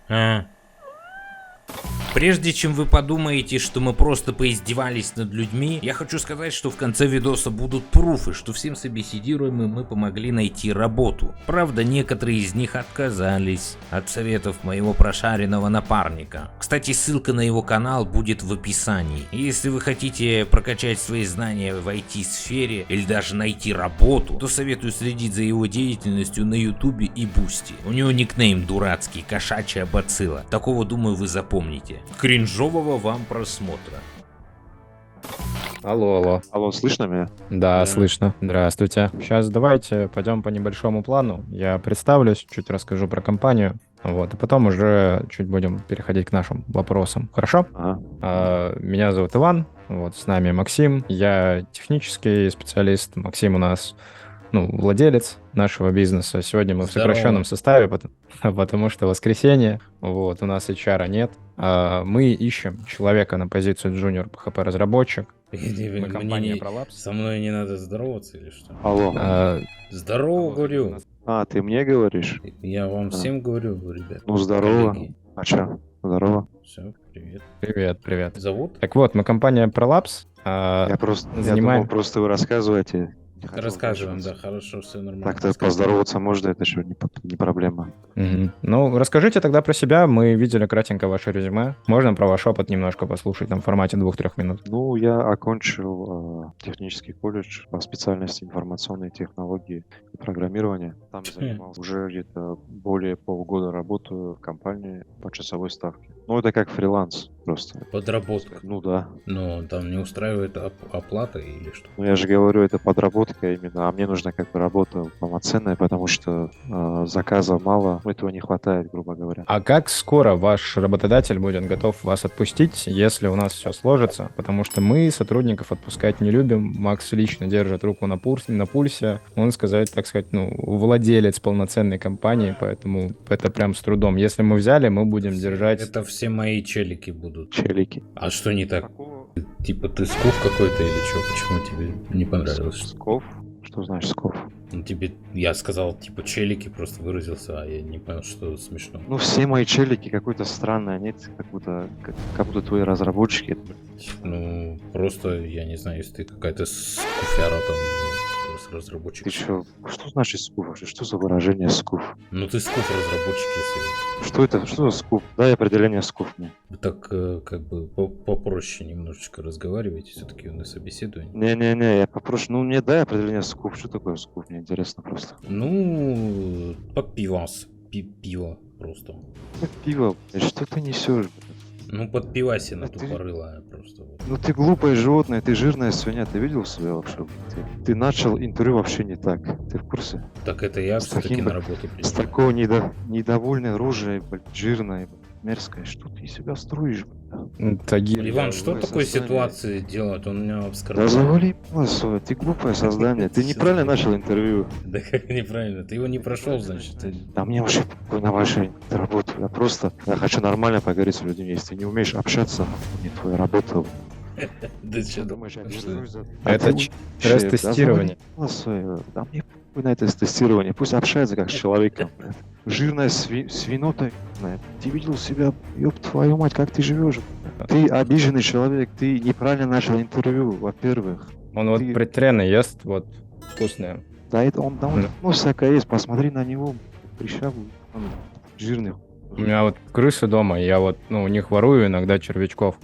А. Прежде чем вы подумаете, что мы просто поиздевались над людьми, я хочу сказать, что в конце видоса будут пруфы, что всем собеседуемым мы помогли найти работу. Правда, некоторые из них отказались от советов моего прошаренного напарника. Кстати, ссылка на его канал будет в описании. Если вы хотите прокачать свои знания в IT-сфере или даже найти работу, то советую следить за его деятельностью на YouTube и Boosty. У него никнейм дурацкий, кошачья бацилла. Такого, думаю, вы запомните. Кринжового вам просмотра. Алло. Алло, слышно меня? Да, слышно. Здравствуйте. Сейчас давайте пойдем по небольшому плану. Я представлюсь, чуть расскажу про компанию. Вот, и потом уже чуть будем переходить к нашим вопросам. Хорошо? Ага. Меня зовут Иван. Вот, с нами Максим. Я технический специалист. Максим у нас, владелец нашего бизнеса. Сегодня мы в сокращенном составе, потому что воскресенье. Вот, у нас HR нет. Мы ищем человека на позицию junior PHP-разработчик. Мы компания ProLabs. Со мной не надо здороваться или что? Алло. Здорово, говорю. Ты мне говоришь? Я вам всем говорю, ребят. Ну, здорово. Коллеги. А чё? Здорово. Все, привет. Привет. Зовут? Так вот, мы компания ProLabs. Я занимаем- думал, просто вы рассказываете. Не хотел Рассказываем, да, вмешиваться. хорошо, все нормально. Так-то поздороваться можно, это что, не проблема. Мгм. Ну, расскажите тогда про себя. Мы видели кратенько ваше резюме. Можно про ваш опыт немножко послушать там в формате 2-3 минут? Ну, я окончил технический колледж по специальности информационные технологии и программирование. Там занимался уже где-то более полугода работаю в компании по часовой ставке. Ну, это как фриланс просто. Подработка. Ну да. Но там не устраивает оплата или что? Ну, я же говорю, это подработка именно, а мне нужна как бы работа полноценная, потому что заказа мало, этого не хватает, грубо говоря. А как скоро ваш работодатель будет готов вас отпустить, если у нас все сложится? Потому что мы сотрудников отпускать не любим. Макс лично держит руку на пульсе. Он сказать, так сказать, владелец полноценной компании, поэтому это прям с трудом. Если мы взяли, мы будем держать... Это все мои челики будут. Челики. А что не так? Какого? Типа ты скуф какой-то или что? Почему тебе не понравилось? Сков? Что значит сков? Ну, тебе, я сказал, типа, челики, просто выразился, а я не понял, что смешно. Ну, все мои челики какой-то странный, они как будто твои разработчики. Ну, просто, я не знаю, если ты какая-то скуфяра там, разработчик. Ты что значит скуф вообще? Что за выражение скуф? Ну, ты скуф разработчик, если... Что это? Что за скуф? Дай определение скуф мне. Вы так, как бы, попроще немножечко разговариваете, все-таки на собеседовании. Не, я попрошу. Ну, мне дай определение скуф. Что такое скуф? Мне интересно просто. Ну, под пивас. Пиво просто. Пиво, что ты несешь? Ну, под пивасина Ты- тупорылая просто. Вот. Ну ты глупое животное, ты жирная свинья, ты видел себя вообще? Ты начал интервью вообще не так, ты в курсе? Так это я С все-таки таким, на работу С принимаю. такой недовольной рожей, жирной, мерзкой, что ты из себя строишь? Тагир. Иван, что в Глупое такой создание. ситуации делать? Он меня Да обскорбил. завали свое, ты глупое создание, ты неправильно начал интервью. Да как неправильно? Ты его не прошел, значит. Да мне вообще похуй на вашу работу, я хочу нормально поговорить с людьми, если ты не умеешь общаться, не твоя работа. Да что Думаешь, я держусь за- Это ты стресс-тестирование. Да завали свое. Да мне похуй на это тестирование, пусть общается как с человеком. блядь. Жирная свинота, блядь. Ты видел себя, ёб твою мать, как ты живешь? Ты обиженный человек, ты неправильно начал интервью, во-первых. Он вот Ты- притренный ест, вот, вкусное. Да это он Да. ну всякое есть, посмотри на него, прищавый, он жирный. У меня вот крысы дома, я вот, у них ворую иногда червячков.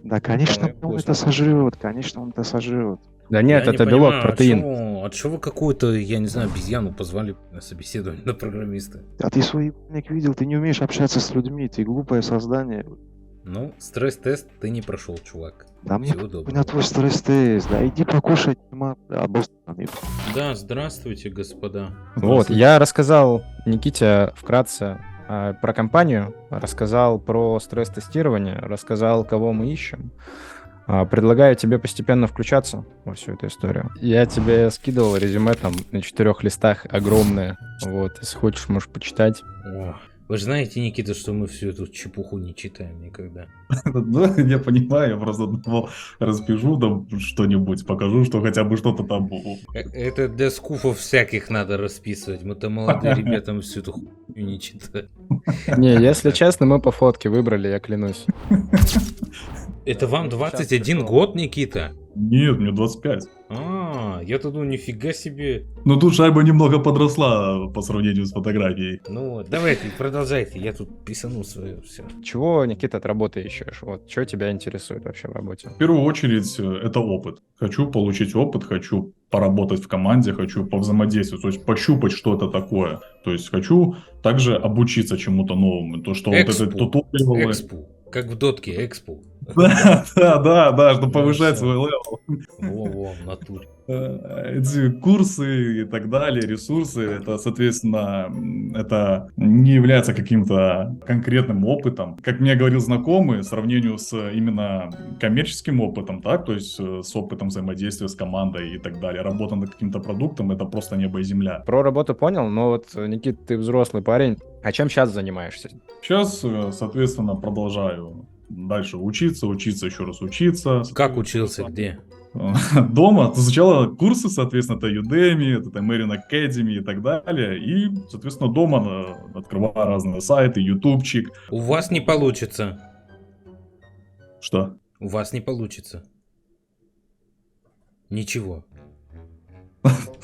Да, конечно, Вполне он вкусно. это сожрет, конечно, он это сожрет. Да нет, Я не это белок, понимаю, протеин. А чего вы какую-то, я не знаю, обезьяну позвали на собеседование на программиста? А ты свой ебальник видел, ты не умеешь общаться с людьми, ты глупое создание. Ну, стресс-тест ты не прошел, чувак. Да мне Всего похуй доброго. на твой стресс-тест, да иди покушать, обоссанный. Да, здравствуйте, господа. Вот, я рассказал Никите вкратце про компанию, рассказал про стресс-тестирование, рассказал, кого мы ищем. Предлагаю тебе постепенно включаться во всю эту историю. Я тебе скидывал резюме там на 4 листах огромное. Вот, если хочешь, можешь почитать. О, Вы же знаете, Никита, что мы всю эту чепуху не читаем никогда. Ну, я понимаю, я просто думал, распишу там что-нибудь, покажу, что хотя бы что-то там было. Это для скуфов всяких надо расписывать. Мы-то молодые ребята, мы всю эту хуйню не читаем. Не, если честно, мы по фотке выбрали, я клянусь. Это вам Вот сейчас 21 пришел. год, Никита? Нет, мне 25. Я-то думаю, нифига себе. Но тут шайба немного подросла по сравнению с фотографией. Ну вот, давайте, продолжайте, я тут писану свое все. Чего, Никита, от работы ищешь? Вот, что тебя интересует вообще в работе? В первую очередь, это опыт. Хочу получить опыт, хочу поработать в команде, хочу повзаимодействовать, то есть пощупать, что это такое. То есть хочу также обучиться чему-то новому. То, что вот это туториалы. Экспу. Как в дотке, экспу. Да, чтобы Ну, повышать всё. свой левел. Во-во, в натуре. Эти курсы и так далее, ресурсы, это, соответственно, это не является каким-то конкретным опытом. Как мне говорил знакомый, в сравнении с именно коммерческим опытом, так, то есть с опытом взаимодействия с командой и так далее, работа над каким-то продуктом, это просто небо и земля. Про работу понял, но вот, Никит, ты взрослый парень, а чем сейчас занимаешься? Сейчас, соответственно, продолжаю дальше учиться, еще раз учиться. Как учился, где? Дома. Сначала курсы, соответственно, это Udemy, это American Academy и так далее. И, соответственно, дома открываю разные сайты, ютубчик. У вас не получится. Что? У вас не получится. Ничего.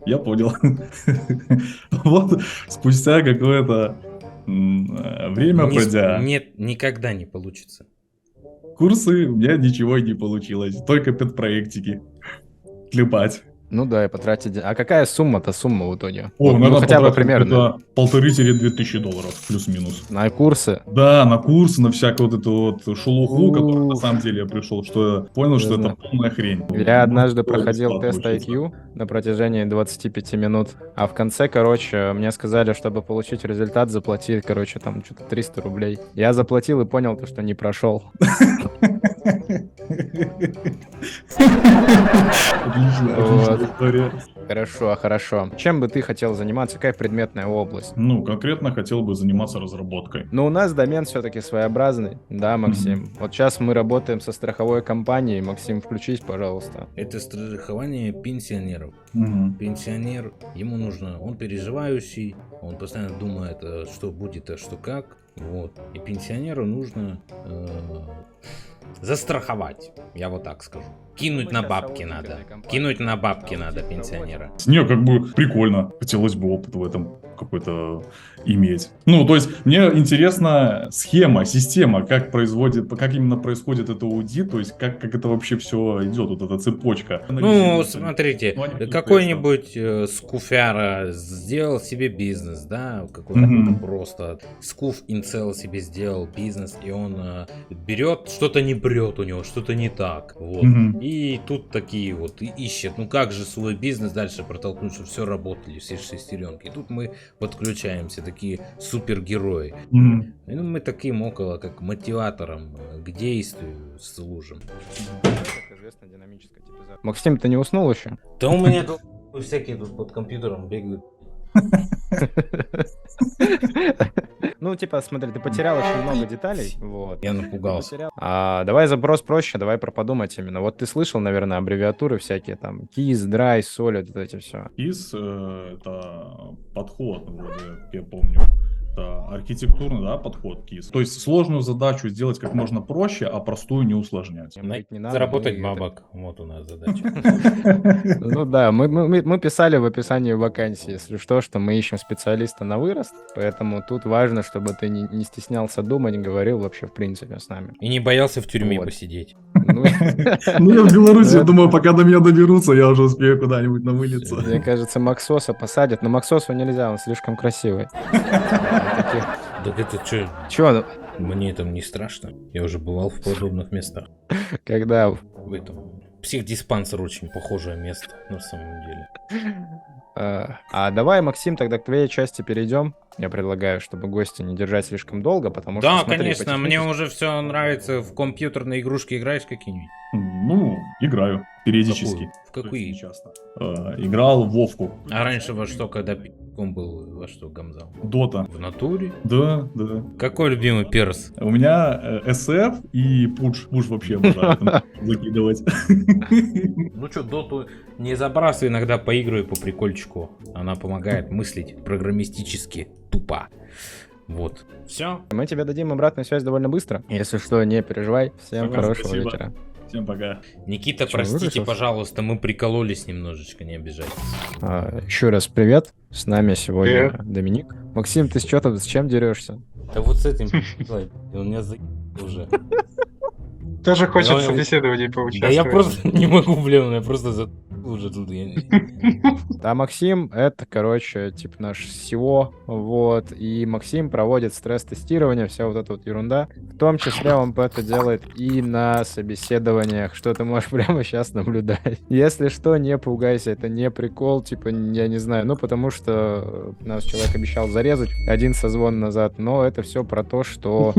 Я понял. Вот спустя какое-то время пройдя, Нет, никогда не получится. курсы, у меня ничего не получилось. Только педпроектики. Клепать. Ну да, и потратить... А какая сумма-то в итоге? О, Вот, надо ну, хотя бы потратить примерно. где-то 1500-2000 $, плюс-минус. На курсы? Да, на курсы, на всякую вот эту вот шелуху, которую на Уф. самом деле я пришел, что я понял, Я что это знаю. полная хрень. Я однажды Можно проходил бесплатно тест учиться. IQ на протяжении 25 минут, а в конце, короче, мне сказали, чтобы получить результат, заплати, короче, там что-то 300 рублей. Я заплатил и понял, то, что не прошел. Отличная история. Хорошо. Чем бы ты хотел заниматься? Какая предметная область? Ну, конкретно хотел бы заниматься разработкой. Но у нас домен все-таки своеобразный, да, Максим? Вот сейчас мы работаем со страховой компанией. Максим, включись, пожалуйста. Это страхование пенсионеров. Мгм. Пенсионер, ему нужно, он переживающий, он постоянно думает, что будет, а что как. Вот. И пенсионеру нужно застраховать, я вот так скажу. Кинуть на бабки надо. Кинуть на бабки надо пенсионера. Не, как бы прикольно. Хотелось бы опыт в этом какой-то иметь. Ну, то есть, мне интересна схема, система, как именно происходит это аудит, то есть, как это вообще все идет, вот эта цепочка. Ну, смотрите, Ну, они какой-нибудь скуфяра сделал себе бизнес, да, какой-то Мгм. просто скуф инцел себе сделал бизнес, и он берет, что-то не прет у него, что-то не так, вот. Мгм. И тут такие вот и ищут, ну как же свой бизнес дальше протолкнуть, чтобы все работали, все шестеренки. И тут мы подключаемся, такие супергерои. Мгм. И, ну, мы таким около, как мотиватором к действию служим. Максим, ты не уснул еще? Да у меня тут всякие тут под компьютером бегают. Ну, типа, смотри, ты потерял очень много деталей. Вот. Я напугался. Давай запрос проще, давай про подумать именно. Вот ты слышал, наверное, аббревиатуры всякие там KISS, DRY, SOLID, вот эти все. КИС это подход, вроде, как я помню. Это архитектурный, да, подход КИС. То есть сложную задачу сделать как можно проще, а простую не усложнять. Быть не надо, Заработать ну, и это- бабок. Вот у нас задача. Ну да, мы писали в описании вакансии, если что, что мы ищем специалиста на вырост, поэтому тут важно, чтобы ты не стеснялся думать, говорил вообще в принципе с нами. И не боялся в тюрьме Вот. посидеть. Ну, Ну, я в Беларуси, я думаю, пока до меня доберутся, я уже успею куда-нибудь навылиться. Мне кажется, Максоса посадят, но Максосу нельзя, он слишком красивый. Так это что, Чё, мне там не страшно. Я уже бывал в подобных местах. когда... В этом психдиспансер очень похожее место на самом деле. А давай, Максим, тогда к твоей части перейдем. Я предлагаю, чтобы гостя не держать слишком долго, потому Да, что, смотри, конечно, мне уже все нравится. В компьютерные игрушки играешь какие-нибудь? Ну, играю периодически. В какую? Не часто. Играл в Вовку. А раньше во что, когда пи***ком был, во что гамзал? Дота. В натуре? Да, да. Какой любимый перс? У меня SF и Пудж. Пудж вообще обожаю там закидывать. Ну что, доту не забрасывай, иногда поигрывай по прикольчику. Она помогает мыслить программистически тупо. Вот. Все. Мы тебе дадим обратную связь довольно быстро. Если что, не переживай. Всем Пока, хорошего спасибо. вечера. Всем пока. Никита, Чё, простите, выключился? пожалуйста, мы прикололись немножечко, не обижайтесь. Еще раз привет. С нами сегодня Привет. Доминик. Максим, ты что там, с чем дерешься? Да вот с этим, он меня уже. Тоже хочет Да, в собеседовании Да поучаствовать. я просто не могу, блин, я просто уже тут. А Максим, это, короче, типа наш SEO, вот, и Максим проводит стресс-тестирование, вся вот эта вот ерунда. В том числе он это делает и на собеседованиях, что ты можешь прямо сейчас наблюдать. Если что, не пугайся, это не прикол, типа, я не знаю, ну, потому что нас человек обещал зарезать один созвон назад, но это все про то, что...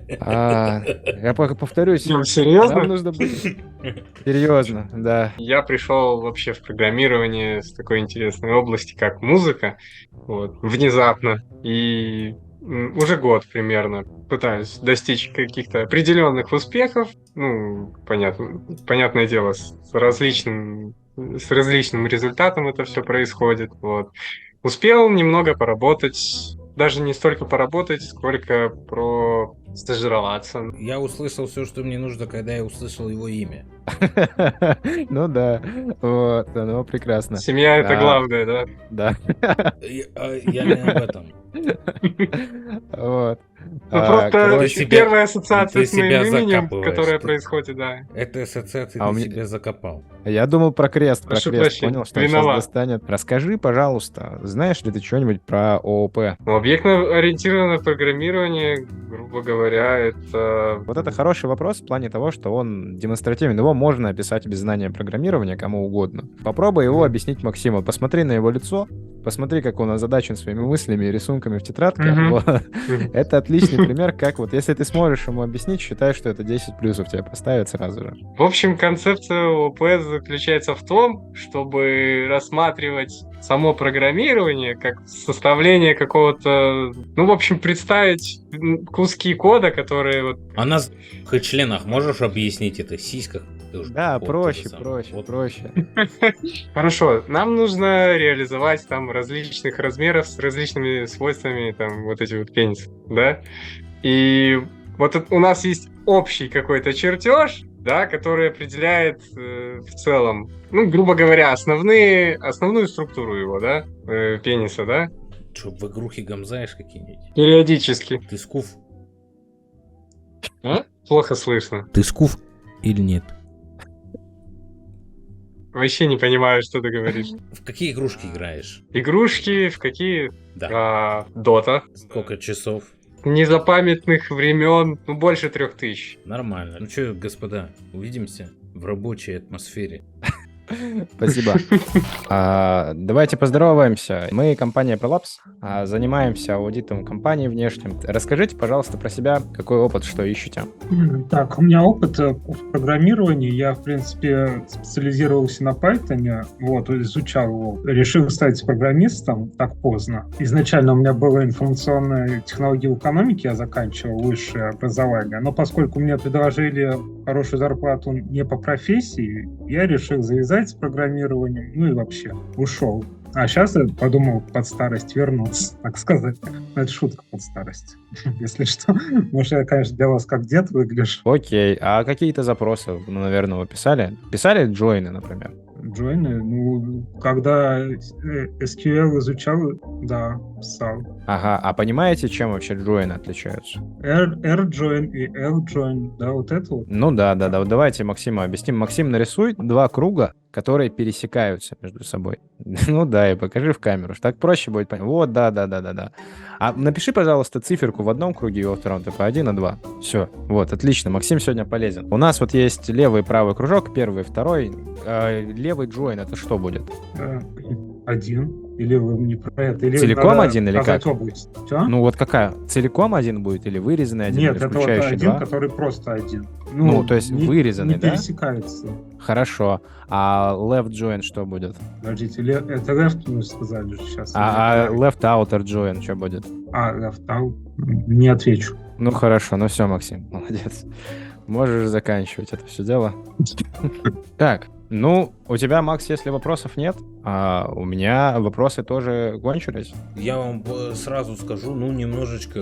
Я повторюсь, Ну, нам серьезно? нужно быть... Серьезно, да. Я пришел вообще в программирование с такой интересной области, как музыка, вот, внезапно. И уже год примерно пытаюсь достичь каких-то определенных успехов. Ну, понятное дело, с различным результатом это все происходит. Вот. Успел немного поработать, даже не столько поработать, сколько стажироваться. Я услышал все, что мне нужно, когда я услышал его имя. Ну да, вот, оно прекрасно. Семья это главное, да? Да. Я не об этом. Вот. Ну, просто короче, первая ассоциация ты с моим себя именем, закапываешь. которая Ты- происходит, да. Этой ассоциации А у ты меня- себя закопал. Я думал про крест, Прошу прощения, понял, что он сейчас виноват. достанет. Расскажи, пожалуйста, знаешь ли ты что-нибудь про ООП? Ну, объектно-ориентированное программирование, грубо говоря, это... Вот это хороший вопрос в плане того, что он демонстративен. Его можно описать без знания программирования кому угодно. Попробуй его объяснить Максиму. Посмотри на его лицо, посмотри, как он озадачен своими мыслями и рисунками в тетрадке. Мгм. Вот. Это отличный пример, как вот если ты сможешь ему объяснить, считай, что это 10 плюсов тебе поставят сразу же. В общем, концепция ООП заключается в том, чтобы рассматривать само программирование как составление какого-то... Ну, в общем, представить куски кода, которые вот... А на хоть членах можешь объяснить это? Сиськах? Ты уж Да, вот проще, это самое. проще, Вот. проще. Хорошо, нам нужно реализовать там различных размеров с различными свойствами, там, вот эти вот пенисы, да? И вот у нас есть общий какой-то чертеж, да, который определяет в целом, ну, грубо говоря, основную структуру его, да, пениса, да, Что, в игрухи гамзаешь какие-нибудь? периодически. Ты скуф? А? Плохо слышно. Ты скуф или нет? Вообще не понимаю, что ты говоришь. В какие игрушки играешь? Игрушки, в какие? Да. Дота. Сколько часов? Незапамятных времен, ну, больше 3000. Нормально. Ну что, господа, увидимся в рабочей атмосфере. Спасибо. Давайте поздороваемся. Мы компания Prolapse, занимаемся аудитом компании внешним. Расскажите, пожалуйста, про себя, какой опыт, что ищете. Так, у меня опыт в программировании. Я, в принципе, специализировался на Python, вот, изучал его. Решил стать программистом так поздно. Изначально у меня было информационные технологии в экономике, я заканчивал высшее образование. Но поскольку мне предложили хорошую зарплату не по профессии, я решил завязать с программированием, ну и вообще ушел. А сейчас я подумал под старость вернуться, так сказать. Это шутка под старость, если что. Может, я, конечно, для вас как дед выгляжу. Окей, а какие-то запросы, ну, наверное, вы писали? Писали джойны, например? Джойны, ну, когда SQL изучал, да, писал. Ага, а понимаете, чем вообще джойны отличаются? R-join и L-join, да, вот это вот. Ну да. Вот давайте Максиму объясним. Максим, нарисуй два круга, которые пересекаются между собой. Ну да, и покажи в камеру. Так проще будет понять. Вот, да. А напиши, пожалуйста, циферку в одном круге и во втором. Типа 1 и 2. Все. Вот, отлично. Максим сегодня полезен. У нас вот есть левый и правый кружок, первый и второй. Левый join это что будет? один. Или вы не про это? Или Целиком надо один или указать как? область? Чё? Ну вот какая? Целиком один будет или вырезанный один, Нет, или это вот включающий один, два? который просто один. Ну, то есть не- вырезанный, не да? пересекается. Хорошо. А left join что будет? Подождите, это left мы сказали же сейчас. А Или left outer join что будет? left out? Не отвечу. Ну хорошо, ну все, Максим, молодец. Можешь заканчивать это все дело. Так, ну, у тебя, Макс, если вопросов нет, а у меня вопросы тоже кончились. Я вам сразу скажу, ну, немножечко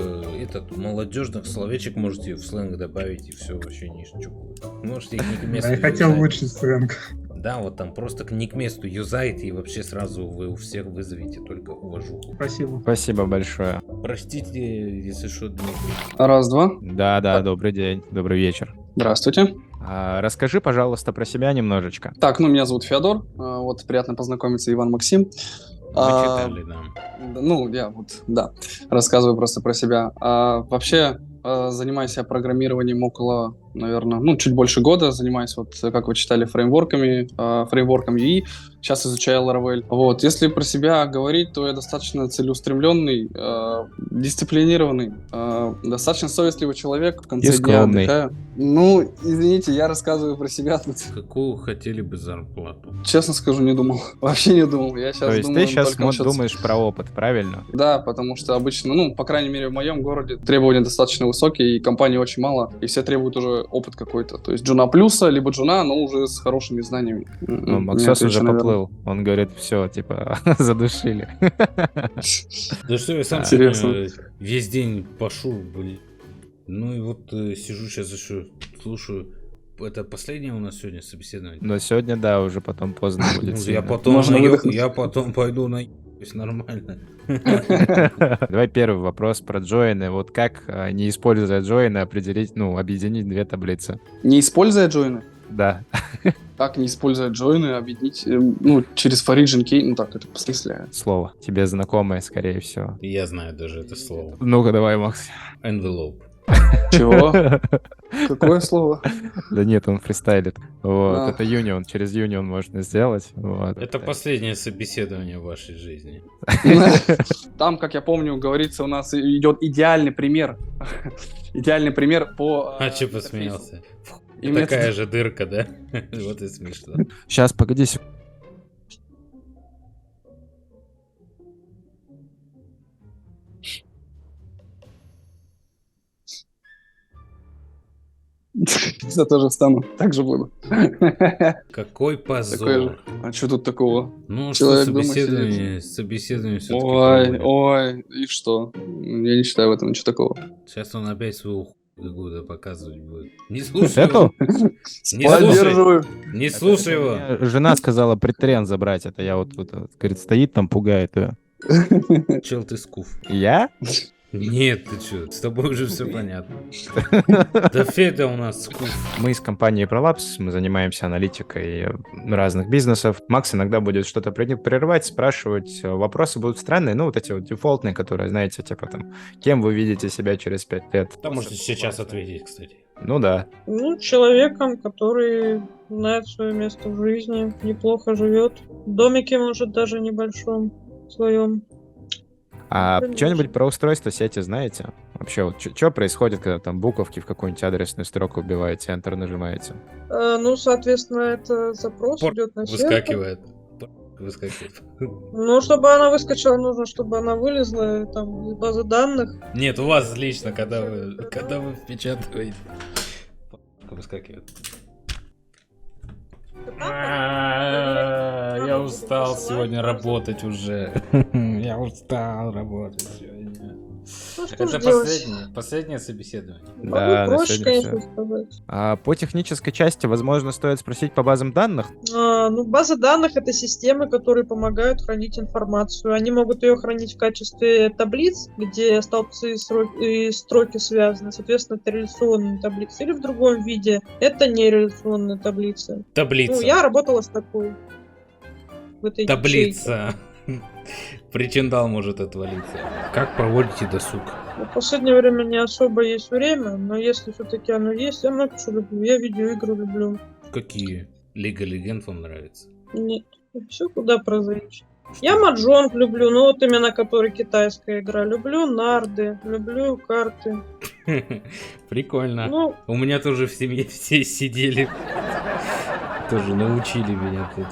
молодежных словечек можете в сленг добавить, и все вообще ничего будет. Можете их не к месту Я хотел юзать. улучшить сленг. Да, вот там просто не к месту юзаете, и вообще сразу вы у всех вызовете только уважуху. Спасибо. Спасибо большое. Простите, если что, Дмитрий. Раз, два. Да, добрый день, добрый вечер. Здравствуйте. Расскажи, пожалуйста, про себя немножечко. Так, ну, меня зовут Феодор. Вот, приятно познакомиться, Иван Максим. Вы читали, да. Ну, я вот, да, рассказываю просто про себя. Вообще, занимаюсь я программированием около, наверное, ну, чуть больше года. Занимаюсь, вот, как вы читали, фреймворком UI. Сейчас изучаю Laravel. Вот, если про себя говорить, то я достаточно целеустремленный, дисциплинированный, достаточно совестливый человек. В конце И дня скромный. отдыхаю. Ну, извините, я рассказываю про себя тут. Какую хотели бы зарплату? Честно скажу, не думал. Вообще не думал. Я сейчас То есть думаю ты сейчас только насчет... думаешь про опыт, правильно? Да, потому что обычно, ну, по крайней мере, в моем городе требования достаточно высокие, и компаний очень мало, и все требуют уже опыт какой-то. То есть джуна плюса, либо джуна, но уже с хорошими знаниями. Ну, Не Максос отвечу, уже наверное. поплыл. Он говорит, все, типа, задушили. Да что, я сам Интересно. сегодня весь день пошу, блин. Ну и вот сижу сейчас еще, слушаю. Это последнее у нас сегодня собеседование? Но сегодня, да, уже потом поздно будет. Ну, сильно. Можно выдохнуть. я потом пойду на нормально. Давай первый вопрос про джойны. Вот как, не используя джойны, определить, ну, объединить две таблицы? Не используя джойны? Да. Как не используя джойны, объединить, ну, через Origin Key, ну так, это в смысле? Слово. Тебе знакомое, скорее всего. Я знаю даже это слово. Ну-ка, давай, Макс. Envelope. Чего? Какое слово? Да нет, он фристайлит. Вот, А. это Union. Через Union можно сделать. Вот. Это последнее собеседование в вашей жизни. Там, как я помню, говорится, у нас идет идеальный пример. Идеальный пример по... А че посмеялся? И Такая же дырка, да? Вот и смешно. Сейчас, погоди секунду. Я тоже встану, так же буду. Какой Такое же. позор. А что тут такого? Ну Человек что, дома собеседование все-таки. Ой, и что? Я не считаю в этом ничего такого. Сейчас он опять свою какую-то показывать будет. Не слушай Эту? его. Не слушай. Поддерживаю. Не слушай его. Мне жена сказала притрен забрать. Это я вот, говорит, стоит там, пугает ее. Чел, ты скуф. Я? Нет, ты что, с тобой уже все понятно. Да Федя у нас скуф. Мы из компании ProLabs, мы занимаемся аналитикой разных бизнесов. Макс иногда будет что-то прерывать, спрашивать. Вопросы будут странные, ну, вот эти вот дефолтные, которые, знаете, типа там, кем вы видите себя через 5 лет? Там можете сейчас ответить, кстати. Ну да. Ну, человеком, который знает свое место в жизни, неплохо живет. В домике, может, даже небольшом своем. А Конечно. что-нибудь про устройство сети знаете? Вообще, вот что происходит, когда там буковки в какую-нибудь адресную строку вбиваете, Enter нажимаете? Ну, соответственно, это запрос Порт идет на сервер. Выскакивает. Ну, чтобы она выскочила, нужно, чтобы она вылезла там из базы данных. Нет, у вас лично, когда вы впечатываете. Выскакивает. Я устал сегодня работать уже. Я устал работать сегодня. Ну, что Это ж делать? последнее собеседование. Да, Могу на проще, сегодня конечно, всё. сказать. А по технической части, возможно, стоит спросить по базам данных? Ну, база данных — это системы, которые помогают хранить информацию. Они могут ее хранить в качестве таблиц, где столбцы и строки связаны. Соответственно, это реляционные таблицы. Или в другом виде это нереляционные таблицы. Таблица. Ну, я работала с такой. В этой ячейке. Таблица. Причиндал может отвалиться. Как проводите досуг? В последнее время не особо есть время, но если все-таки оно есть, я много чего люблю. Я видеоигры люблю. Какие? Лига Легенд вам нравится? Нет, все куда прозаично. Я маджонг люблю, ну вот именно который китайская игра. Люблю нарды, люблю карты. Прикольно. Ну, У меня тоже в семье все сидели. Тоже научили меня тут.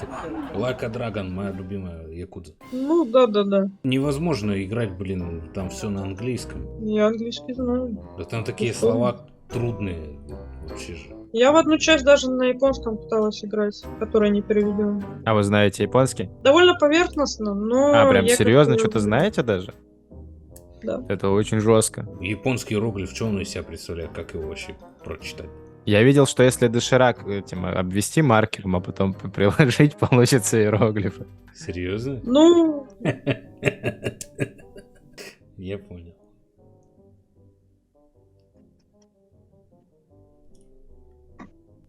Лака Драгон, моя любимая якудза. ну да. Невозможно играть, блин, там все на английском. Я английский знаю. Да там такие что? слова трудные. Вообще же. Я в одну часть даже на японском пыталась играть, которая не переведена. А вы знаете японский? Довольно поверхностно, но... А, прям я серьезно, как-то- что-то знаете даже? Да. Это очень жестко. Японский иероглиф, что он из себя представляет, как его вообще прочитать? Я видел, что если доширак этим обвести маркером, а потом приложить, получится иероглифы. Серьезно? Ну, Я понял.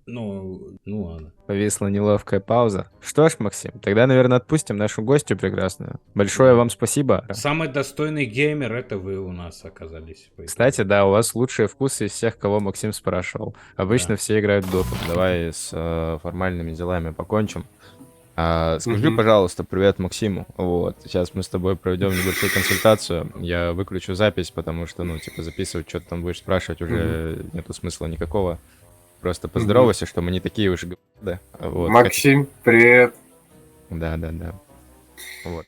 Ну ладно. Повисла неловкая пауза. Что ж, Максим, тогда, наверное, отпустим нашу гостью прекрасную. Большое вам спасибо. Самый достойный геймер это вы у нас оказались. Кстати, да, у вас лучшие вкусы из всех, кого Максим спрашивал. Обычно Да. все играют в доту. Давай с формальными делами покончим. Скажи, пожалуйста, привет Максиму. Вот, сейчас мы с тобой проведем небольшую консультацию. Я выключу запись, потому что, ну, типа, записывать, что ты там будешь спрашивать, уже нету смысла никакого. Просто поздоровайся, что мы не такие уж г***ы. Вот. Максим, привет. Да. Вот.